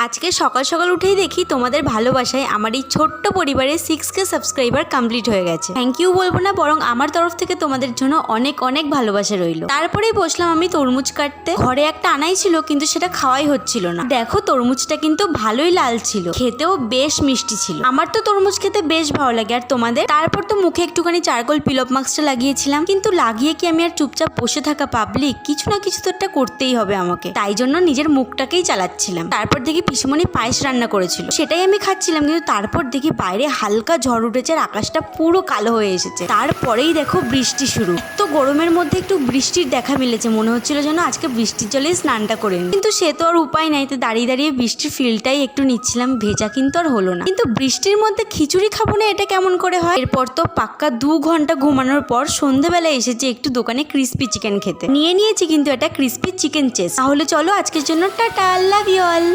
আজকে সকাল সকাল উঠেই দেখি তোমাদের ভালোবাসায় আমার এই ছোট্ট পরিবারে 6K সাবস্ক্রাইবার কমপ্লিট হয়ে গেছে। থ্যাংক ইউ বলবো না, বরং আমার তরফ থেকে তোমাদের জন্য অনেক অনেক ভালোবাসা রইল। তারপরেই বসলাম আমি তরমুজ কাটতে। ঘরে একটা আনাই ছিল কিন্তু সেটা খাওয়াই হচ্ছিল না। দেখো তরমুজটা কিন্তু ভালোই লাল ছিল, খেতেও বেশ মিষ্টি ছিল। আমার তো তরমুজ খেতে বেশ ভালো লাগে, আর তোমাদের? তারপর তো মুখে একটুখানি চারকোল পিলপ মাস্কটা লাগিয়েছিলাম, কিন্তু লাগিয়ে কি আমি আর চুপচাপ বসে থাকা পাবলিক? কিছু না কিছু তো একটা করতেই হবে আমাকে, তাই জন্য নিজের মুখটাকেই চালাচ্ছিলাম। তারপর দেখি পিসিমণি পায়েস রান্না করেছিল, সেটাই আমি খাচ্ছিলাম, কিন্তু তারপর দেখি বাইরে হালকা ঝড় উঠেছে আর আকাশটা পুরো কালো হয়ে এসেছে। তারপরেই দেখো বৃষ্টি শুরু। তো গরমের মধ্যে একটু বৃষ্টির দেখা মিলেছে, মনে হচ্ছিল যেন আজকে বৃষ্টির জলেই স্নানটা করে নিই, কিন্তু সে তো আর উপায় নাই। তো দাঁড়িয়ে দাঁড়িয়ে বৃষ্টির ফিলটাই একটু নিচ্ছিলাম, ভেজা কিন্তু আর হলো না। কিন্তু বৃষ্টির মধ্যে খিচুড়ি খাবো না, এটা কেমন করে হয়? এরপর তো পাক্কা 2 ঘন্টা ঘুমানোর পর সন্ধ্যেবেলা এসেছে একটু দোকানে ক্রিস্পি চিকেন খেতে। নিয়েছি কিন্তু এটা ক্রিস্পি চিকেন চেস। তাহলে চলো আজকের জন্য টাটা, লাভ ইউ অল।